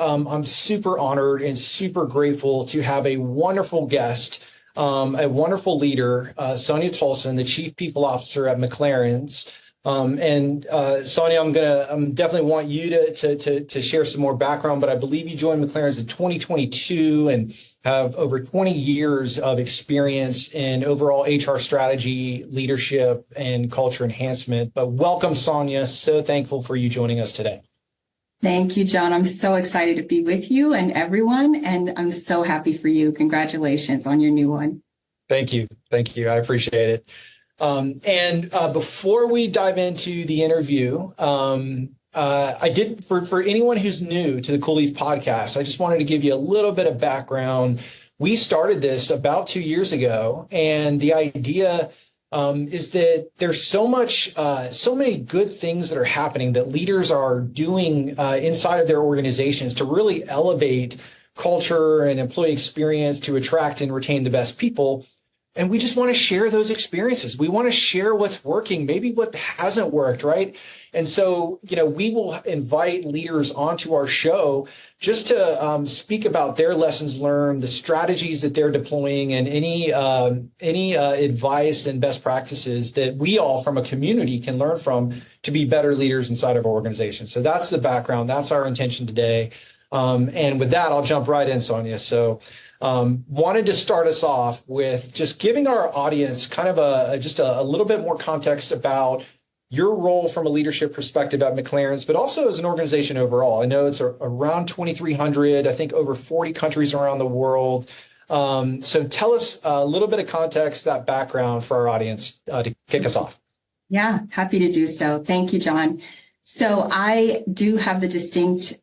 I'm super honored and super grateful to have a wonderful guest, a wonderful leader, Sonya Tolson, the Chief People Officer at McLarens. Sonya, I'm definitely want you to share some more background, but I believe you joined McLarens in 2022 and have over 20 years of experience in overall HR strategy, leadership, and culture enhancement. But welcome, Sonya. So thankful for you joining us today. Thank you, John. I'm so excited to be with you and everyone, and I'm so happy for you. Congratulations on your new one. Thank you. Thank you. I appreciate it. Before we dive into the interview, I did, for anyone who's new to the Cool Leaf podcast, I just wanted to give you a little bit of background. We started this about 2 years ago, and the idea is that there's so many good things that are happening that leaders are doing inside of their organizations to really elevate culture and employee experience to attract and retain the best people. And we just want to share those experiences. We want to share what's working, maybe what hasn't worked, right? And so, we will invite leaders onto our show just to speak about their lessons learned, the strategies that they're deploying, and any advice and best practices that we all from a community can learn from to be better leaders inside of our organization. So that's the background. That's our intention today. And with that, I'll jump right in, Sonya. So wanted to start us off with just giving our audience kind of a little bit more context about your role from a leadership perspective at McLarens, but also as an organization overall. I know it's around 2,300, I think over 40 countries around the world. So tell us a little bit of context, that background for our audience to kick us off. Yeah, happy to do so. Thank you, John. So I do have the distinct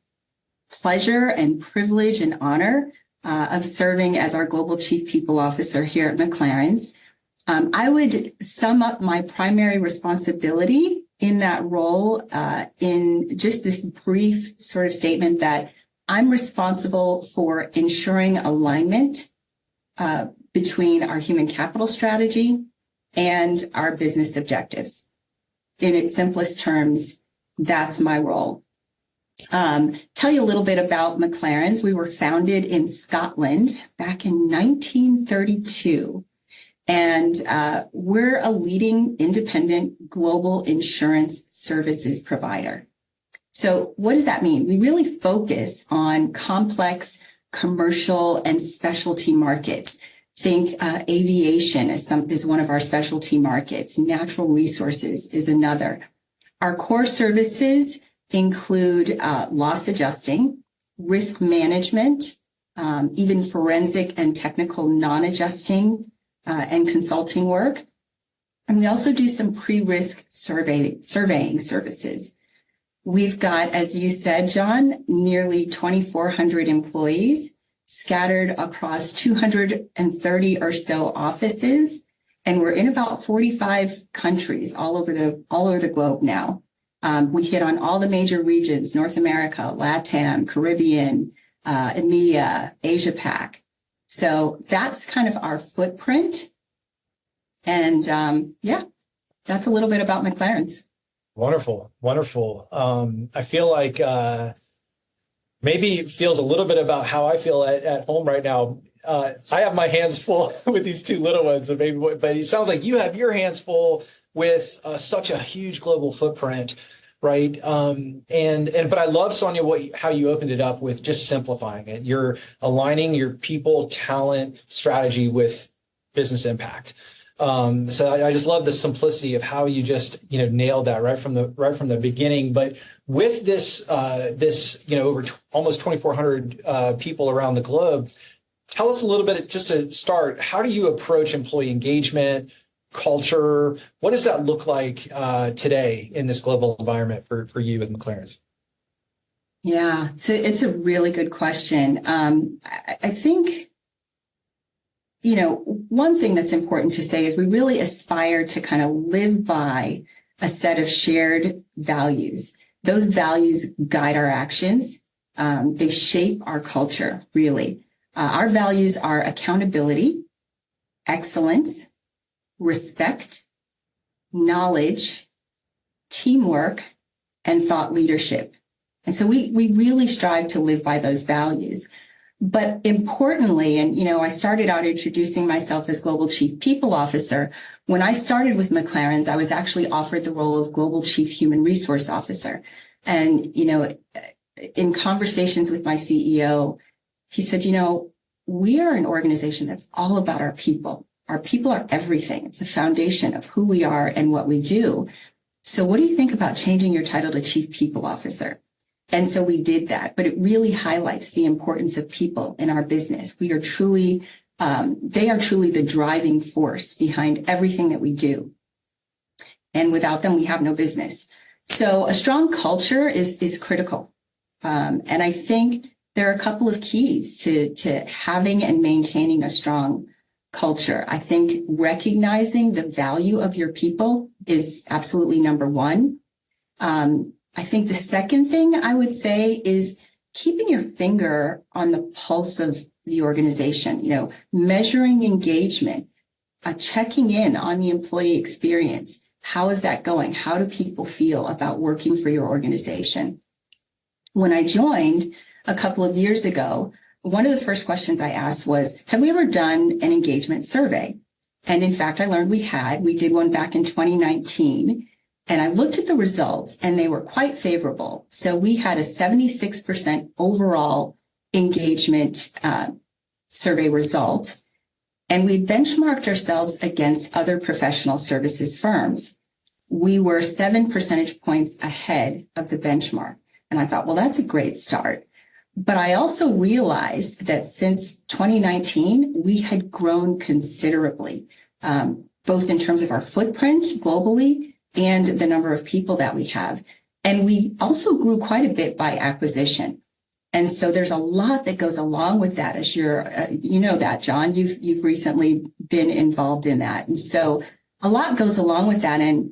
pleasure and privilege and honor of serving as our Global Chief People Officer here at McLarens. I would sum up my primary responsibility in that role in just this brief sort of statement that I'm responsible for ensuring alignment between our human capital strategy and our business objectives. In its simplest terms, that's my role. Tell you a little bit about McLarens. We were founded in Scotland back in 1932. And we're a leading independent global insurance services provider. So what does that mean? We really focus on complex commercial and specialty markets. Think aviation is one of our specialty markets. Natural resources is another. Our core services include loss adjusting, risk management, even forensic and technical non-adjusting and consulting work. And we also do some pre-risk surveying services. We've got, as you said, John, nearly 2,400 employees scattered across 230 or so offices. And we're in about 45 countries all over the globe now. We hit on all the major regions: North America, LATAM, Caribbean, EMEA, Asia Pac. So that's kind of our footprint. And that's a little bit about McLarens. Wonderful. Wonderful. I feel like maybe it feels a little bit about how I feel at home right now. I have my hands full with these two little ones, but it sounds like you have your hands full with such a huge global footprint. Right. But I love, Sonya, how you opened it up with just simplifying it. You're aligning your people, talent, strategy with business impact. So I just love the simplicity of how you just, nailed that right from the beginning. But with this, over almost 2,400 people around the globe, tell us a little bit, just to start, how do you approach employee engagement, culture? What does that look like today in this global environment for you with McLarens? Yeah, so it's a really good question. I think, one thing that's important to say is we really aspire to kind of live by a set of shared values. Those values guide our actions. They shape our culture, really. Our values are accountability, excellence, respect, knowledge, teamwork, and thought leadership. And so we really strive to live by those values. But importantly, and I started out introducing myself as Global Chief People Officer. When I started with McLarens, I was actually offered the role of Global Chief Human Resource Officer. And, in conversations with my CEO, he said, we are an organization that's all about our people. Our people are everything. It's the foundation of who we are and what we do. So what do you think about changing your title to Chief People Officer? And so we did that, but it really highlights the importance of people in our business. We are truly, they are truly the driving force behind everything that we do. And without them, we have no business. So a strong culture is critical. And I think there are a couple of keys to having and maintaining a strong culture. I think recognizing the value of your people is absolutely number one. I think the second thing I would say is keeping your finger on the pulse of the organization, measuring engagement, checking in on the employee experience. How is that going? How do people feel about working for your organization? When I joined a couple of years ago, one of the first questions I asked was, have we ever done an engagement survey? And in fact, I learned we had. We did one back in 2019. And I looked at the results and they were quite favorable. So we had a 76% overall engagement survey result. And we benchmarked ourselves against other professional services firms. We were 7 percentage points ahead of the benchmark. And I thought, well, that's a great start. But I also realized that since 2019, we had grown considerably, both in terms of our footprint globally and the number of people that we have. And we also grew quite a bit by acquisition. And so there's a lot that goes along with that, as you're, that, John, you've recently been involved in that. And so a lot goes along with that. And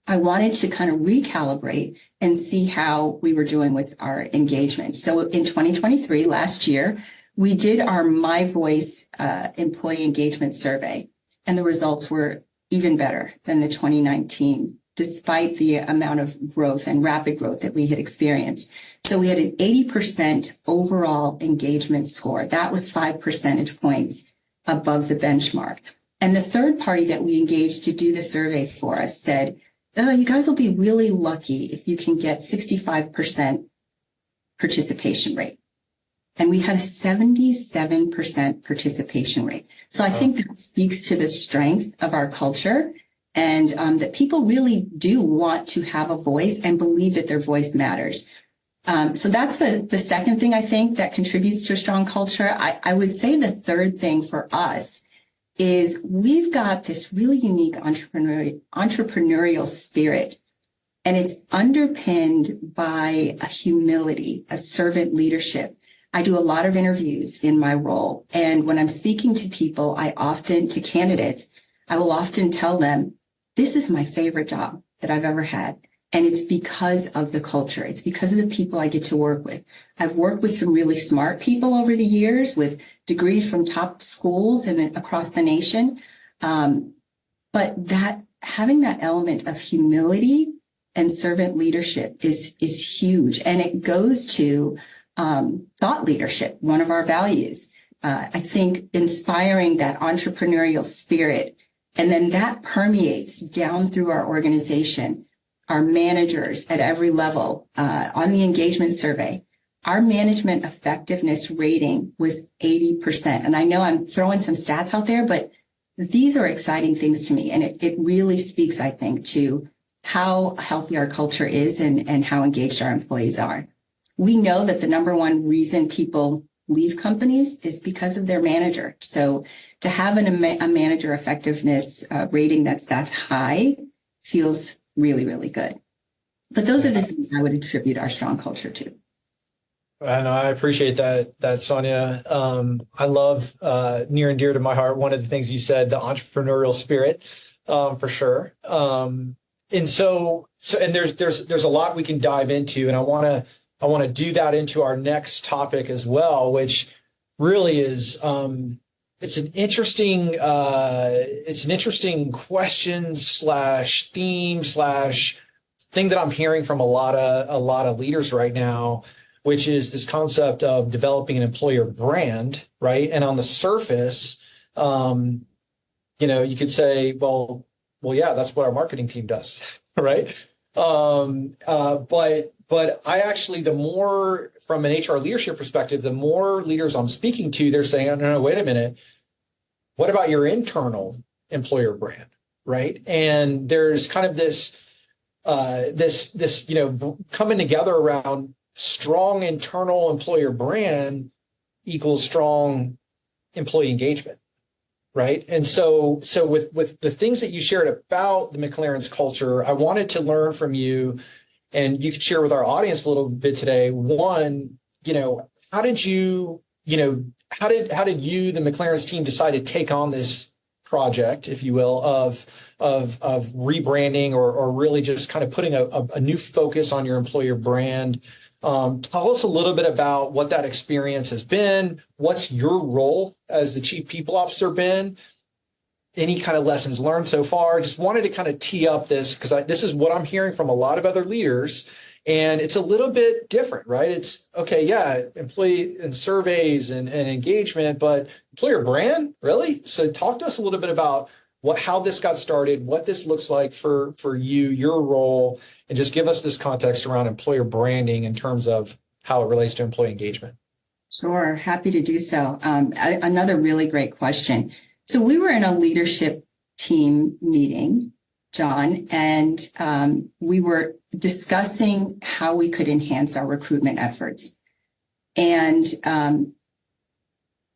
I wanted to kind of recalibrate and see how we were doing with our engagement. So in 2023, last year, we did our My Voice employee engagement survey, and the results were even better than the 2019, despite the amount of growth and rapid growth that we had experienced. So we had an 80% overall engagement score. That was 5 percentage points above the benchmark. And the third party that we engaged to do the survey for us said, you guys will be really lucky if you can get 65% participation rate. And we had a 77% participation rate. So I think that speaks to the strength of our culture, and that people really do want to have a voice and believe that their voice matters. So that's the second thing I think that contributes to a strong culture. I would say the third thing for us is we've got this really unique entrepreneurial spirit, and it's underpinned by a humility, a servant leadership. I do a lot of interviews in my role, and when I'm speaking to people, to candidates, I will often tell them, this is my favorite job that I've ever had. And it's because of the culture. It's because of the people I get to work with. I've worked with some really smart people over the years with degrees from top schools and across the nation. But that having that element of humility and servant leadership is huge. And it goes to thought leadership, one of our values. I think inspiring that entrepreneurial spirit, and then that permeates down through our organization. Our managers at every level, on the engagement survey, our management effectiveness rating was 80%. And I know I'm throwing some stats out there, but these are exciting things to me. And it really speaks, I think, to how healthy our culture is and how engaged our employees are. We know that the number one reason people leave companies is because of their manager. So to have a manager effectiveness rating that's that high feels really, really good. But those are the things I would attribute our strong culture to. I know, I appreciate that, Sonya. I love, near and dear to my heart, one of the things you said, the entrepreneurial spirit, for sure. And there's a lot we can dive into, and I want to do that into our next topic as well, which really is, it's an interesting question / theme / thing that I'm hearing from a lot of leaders right now, which is this concept of developing an employer brand, right? And on the surface, you could say, well, yeah, that's what our marketing team does, right? But I actually, the more from an HR leadership perspective, the more leaders I'm speaking to, they're saying, oh, no, wait a minute. What about your internal employer brand, right? And there's kind of this coming together around strong internal employer brand equals strong employee engagement, right? And so with the things that you shared about the McLarens culture, I wanted to learn from you, and you could share with our audience a little bit today. One, how did you, how did you, the McLarens team, decide to take on this project, if you will, of rebranding or really just kind of putting a new focus on your employer brand? Tell us a little bit about what that experience has been. What's your role as the Chief People Officer been? Any kind of lessons learned so far? Just wanted to kind of tee up this because this is what I'm hearing from a lot of other leaders, and it's a little bit different, right? It's okay, yeah, employee and surveys and engagement, but employer brand, really? So talk to us a little bit about how this got started, what this looks like for you, your role, and just give us this context around employer branding in terms of how it relates to employee engagement. Sure, happy to do so. Another really great question. So we were in a leadership team meeting, John, and we were discussing how we could enhance our recruitment efforts. And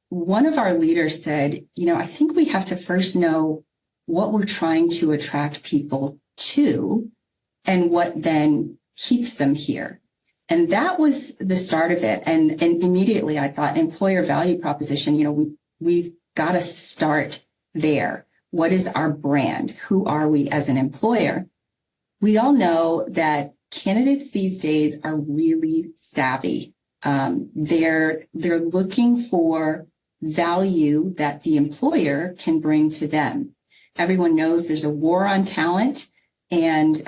one of our leaders said, I think we have to first know what we're trying to attract people to and what then keeps them here. And that was the start of it. And immediately I thought employer value proposition, we've got to start there. What is our brand? Who are we as an employer? We all know that candidates these days are really savvy. They're looking for value that the employer can bring to them. Everyone knows there's a war on talent, and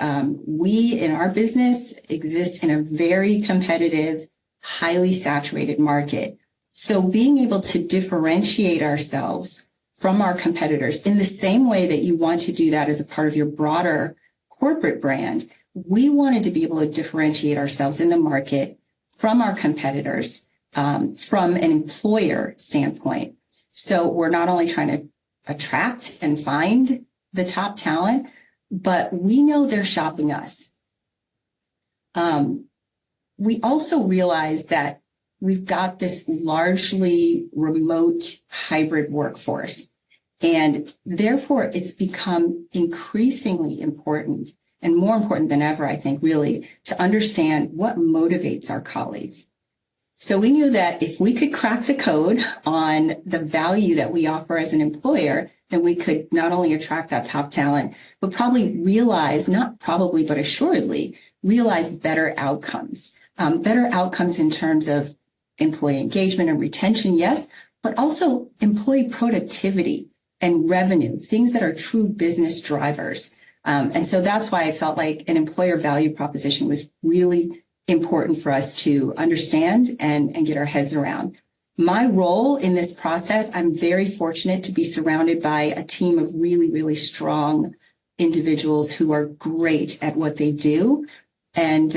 we in our business exist in a very competitive, highly saturated market. So being able to differentiate ourselves from our competitors in the same way that you want to do that as a part of your broader corporate brand, we wanted to be able to differentiate ourselves in the market from our competitors from an employer standpoint. So we're not only trying to attract and find the top talent, but we know they're shopping us. We also realize that we've got this largely remote hybrid workforce, and therefore it's become increasingly important and more important than ever, I think, really, to understand what motivates our colleagues. So we knew that if we could crack the code on the value that we offer as an employer, then we could not only attract that top talent, but probably realize, not probably, but assuredly, realize better outcomes in terms of employee engagement and retention, yes, but also employee productivity and revenue, things that are true business drivers. And so that's why I felt like an employer value proposition was really important for us to understand and get our heads around. My role in this process, I'm very fortunate to be surrounded by a team of really, really strong individuals who are great at what they do. And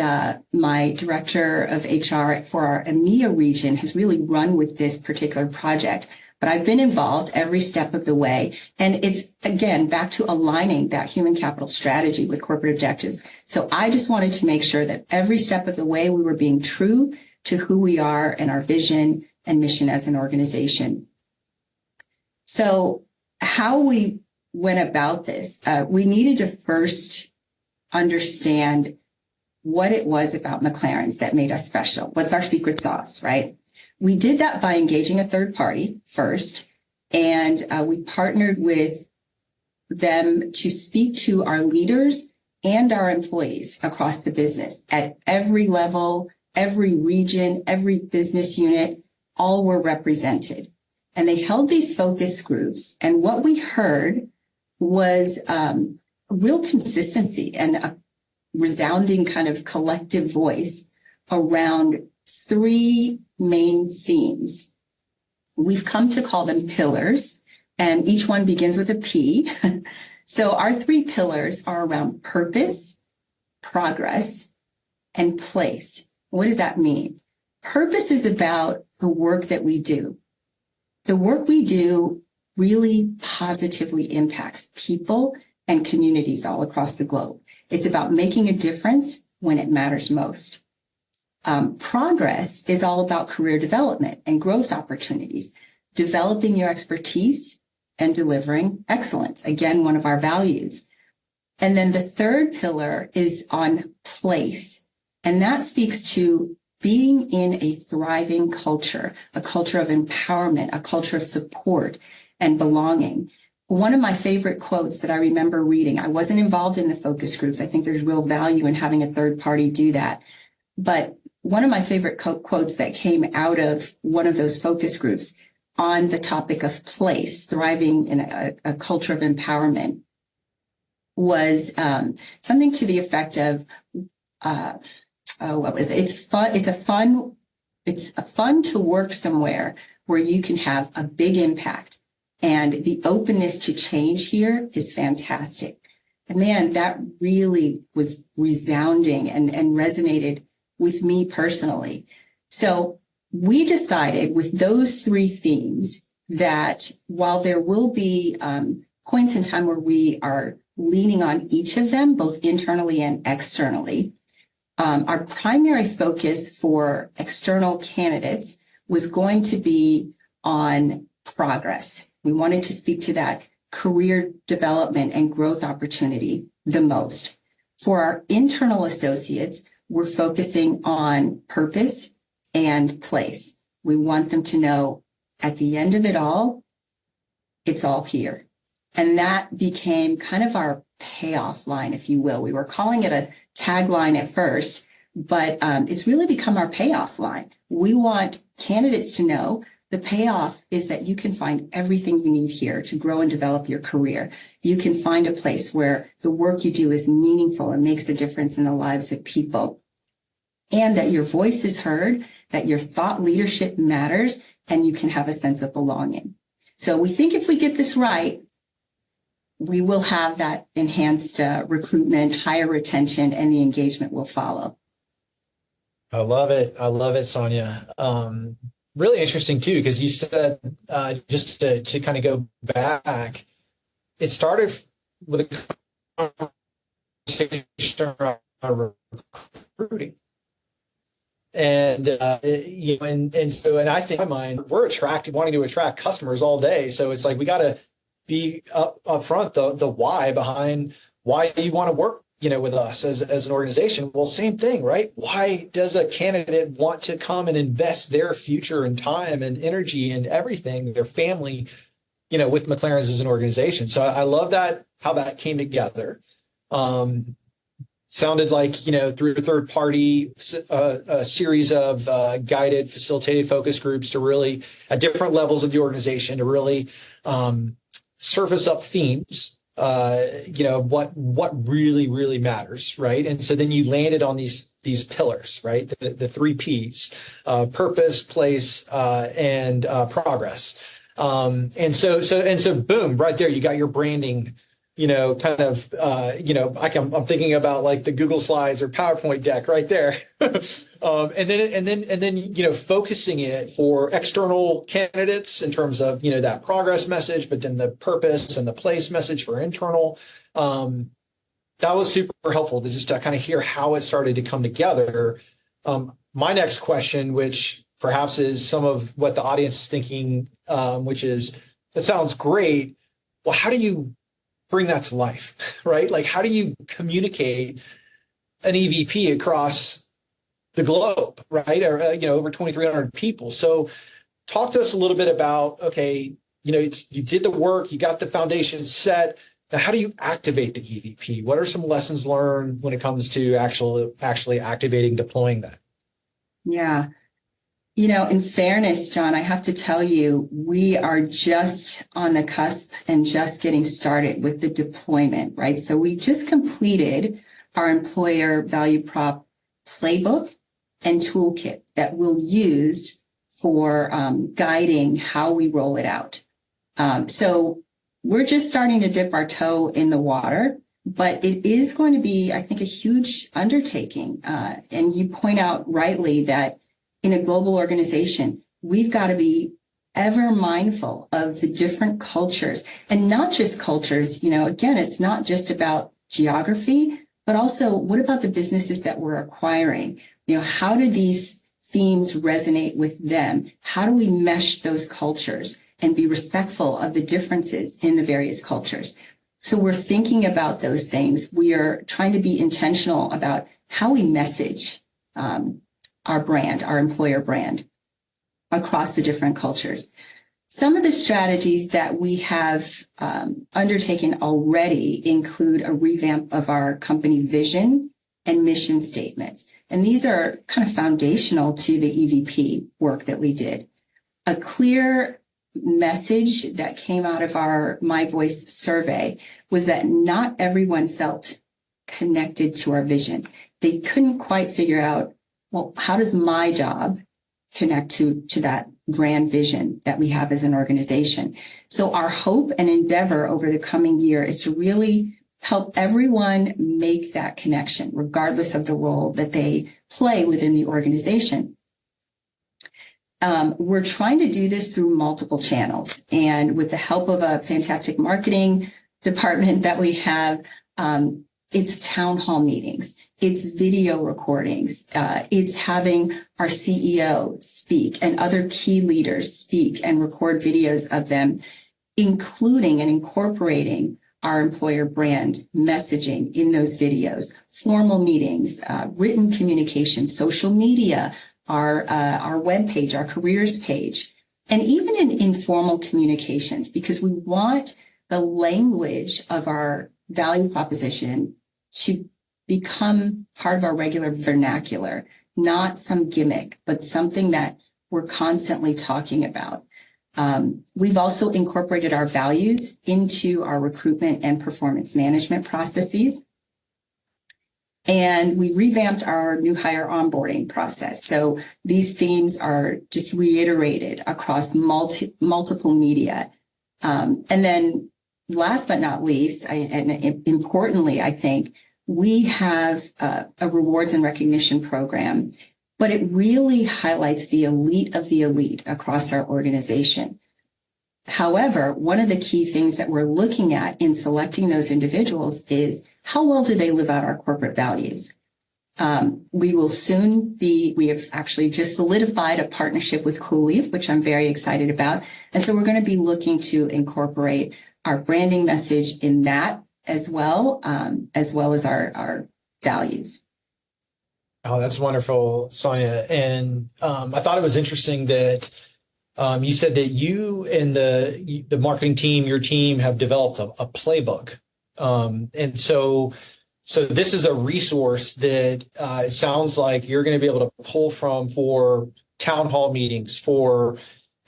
my director of HR for our EMEA region has really run with this particular project. But I've been involved every step of the way. And it's, again, back to aligning that human capital strategy with corporate objectives. So I just wanted to make sure that every step of the way we were being true to who we are and our vision and mission as an organization. So how we went about this, we needed to first understand what it was about McLarens that made us special. What's our secret sauce, right? We did that by engaging a third party first, and we partnered with them to speak to our leaders and our employees across the business at every level, every region, every business unit, all were represented. And they held these focus groups, and what we heard was real consistency and resounding kind of collective voice around three main themes. We've come to call them pillars, and each one begins with a P. So our three pillars are around purpose, progress, and place. What does that mean? Purpose is about the work that we do. The work we do really positively impacts people and communities all across the globe. It's about making a difference when it matters most. Progress is all about career development and growth opportunities, developing your expertise and delivering excellence. Again, one of our values. And then the third pillar is on place. And that speaks to being in a thriving culture, a culture of empowerment, a culture of support and belonging. One of my favorite quotes that I remember reading, I wasn't involved in the focus groups. I think there's real value in having a third party do that. But one of my favorite quotes that came out of one of those focus groups on the topic of place, thriving in a culture of empowerment, was something to the effect of, what was it? It's fun to work somewhere where you can have a big impact. And the openness to change here is fantastic. And man, that really was resounding and resonated with me personally. So we decided with those three themes that while there will be points in time where we are leaning on each of them, both internally and externally, our primary focus for external candidates was going to be on progress. We wanted to speak to that career development and growth opportunity the most. For our internal associates, we're focusing on purpose and place. We want them to know at the end of it all, it's all here. And that became kind of our payoff line, if you will. We were calling it a tagline at first, but it's really become our payoff line. We want candidates to know the payoff is that you can find everything you need here to grow and develop your career. You can find a place where the work you do is meaningful and makes a difference in the lives of people. And that your voice is heard, that your thought leadership matters, and you can have a sense of belonging. So we think if we get this right, we will have that enhanced recruitment, higher retention, and the engagement will follow. I love it. I love it, Sonya. Really interesting too, because you said, just to kind of go back, it started with a conversation around recruiting. And so I think in my mind, we're wanting to attract customers all day. So it's like we got to be up front the why behind why you want to work with us as an organization. Well, same thing, right? Why does a candidate want to come and invest their future and time and energy and everything, their family, with McLarens as an organization? So I love that, how that came together. Sounded like, through a third party, a series of guided, facilitated focus groups to really, at different levels of the organization, to really surface up themes, what really matters, right? And so then you landed on these pillars, right? The three Ps, purpose, place, and progress. And so boom, right there, you got your branding, I'm thinking about like the Google Slides or PowerPoint deck right there. And then focusing it for external candidates in terms of, that progress message, but then the purpose and the place message for internal. That was super helpful to kind of hear how it started to come together. My next question, which perhaps is some of what the audience is thinking, which is, that sounds great. Well, how do you bring that to life, right? Like, how do you communicate an EVP across the globe, right? Or, over 2,300 people. So talk to us a little bit about, okay, you did the work, you got the foundation set. Now, how do you activate the EVP? What are some lessons learned when it comes to actually activating, deploying that? Yeah. In fairness, John, I have to tell you, we are just on the cusp and just getting started with the deployment, right? So we just completed our employer value prop playbook and toolkit that we'll use for guiding how we roll it out. So we're just starting to dip our toe in the water, but it is going to be, I think, a huge undertaking. And you point out rightly that in a global organization, we've got to be ever mindful of the different cultures, and not just cultures. Again, it's not just about geography, but also what about the businesses that we're acquiring? How do these themes resonate with them? How do we mesh those cultures and be respectful of the differences in the various cultures? So we're thinking about those things. We are trying to be intentional about how we message our brand, our employer brand, across the different cultures. Some of the strategies that we have undertaken already include a revamp of our company vision and mission statements. And these are kind of foundational to the EVP work that we did. A clear message that came out of our My Voice survey was that not everyone felt connected to our vision. They couldn't quite figure out, well, how does my job connect to that grand vision that we have as an organization? So our hope and endeavor over the coming year is to really help everyone make that connection, regardless of the role that they play within the organization. We're trying to do this through multiple channels, and with the help of a fantastic marketing department that we have, it's town hall meetings, it's video recordings, it's having our CEO speak and other key leaders speak and record videos of them, including and incorporating our employer brand messaging in those videos, formal meetings, written communication, social media, our webpage, our careers page, and even in informal communications, because we want the language of our value proposition to become part of our regular vernacular, not some gimmick, but something that we're constantly talking about. We've also incorporated our values into our recruitment and performance management processes. And we revamped our new hire onboarding process. So these themes are just reiterated across multiple media. And then last but not least, and importantly, I think, we have a rewards and recognition program, but it really highlights the elite of the elite across our organization. However, one of the key things that we're looking at in selecting those individuals is how well do they live out our corporate values? We have actually just solidified a partnership with CoolLeaf, which I'm very excited about. And so we're going to be looking to incorporate our branding message in that as well as our values. Oh, that's wonderful, Sonya. And I thought it was interesting that you said that you and the marketing team, your team, have developed a playbook. And so this is a resource that it sounds like you're going to be able to pull from for town hall meetings, for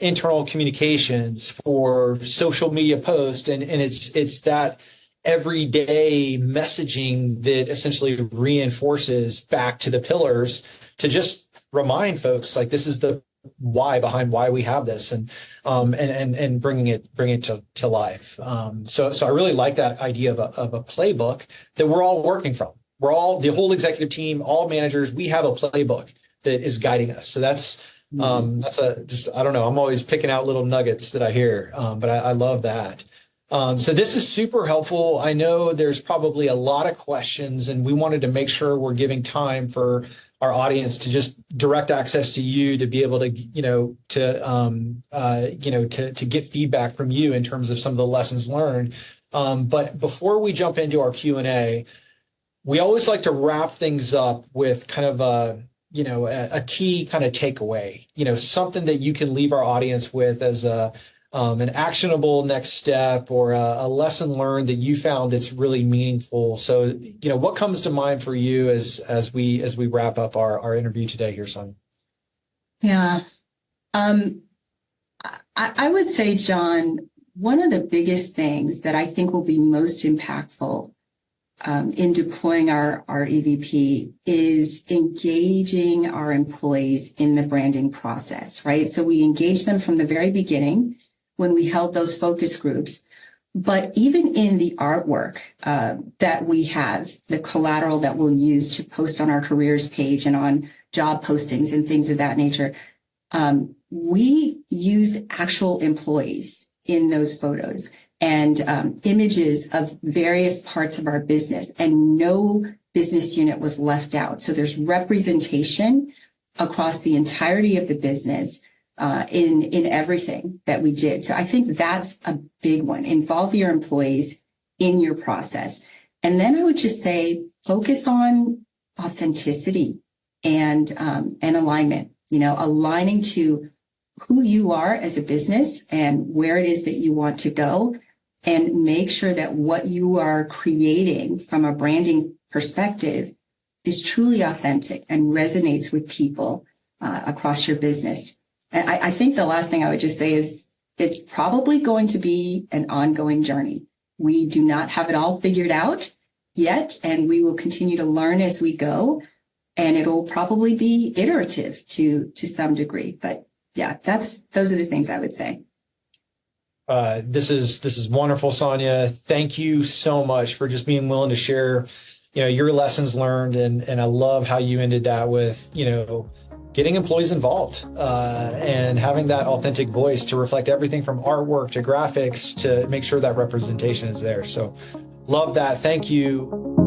internal communications, for social media posts, and it's that everyday messaging that essentially reinforces back to the pillars to just remind folks, like, this is the why behind why we have this, and bringing it to life. So I really like that idea of a playbook that we're all working from. We're all, the whole executive team, all managers, we have a playbook that is guiding us. So that's I don't know. I'm always picking out little nuggets that I hear, but I love that. So this is super helpful. I know there's probably a lot of questions, and we wanted to make sure we're giving time for our audience to just direct access to you, to be able to, to get feedback from you in terms of some of the lessons learned. But before we jump into our Q&A, we always like to wrap things up with kind of a key kind of takeaway, something that you can leave our audience with as an actionable next step, or a lesson learned that you found that's really meaningful. So, what comes to mind for you as we wrap up our interview today here, Sonya? Yeah. I would say, John, one of the biggest things that I think will be most impactful in deploying our EVP is engaging our employees in the branding process, right? So we engage them from the very beginning when we held those focus groups. But even in the artwork that we have, the collateral that we'll use to post on our careers page and on job postings and things of that nature, we used actual employees in those photos and images of various parts of our business, and no business unit was left out. So there's representation across the entirety of the business in everything that we did. So I think that's a big one. Involve your employees in your process. And then I would just say, focus on authenticity and alignment, aligning to who you are as a business and where it is that you want to go, and make sure that what you are creating from a branding perspective is truly authentic and resonates with people across your business. And I think the last thing I would just say is it's probably going to be an ongoing journey. We do not have it all figured out yet, and we will continue to learn as we go, and it'll probably be iterative to some degree. But yeah, those are the things I would say. This is wonderful, Sonya. Thank you so much for just being willing to share, your lessons learned, and I love how you ended that with, getting employees involved and having that authentic voice to reflect everything from artwork to graphics to make sure that representation is there. So love that. Thank you.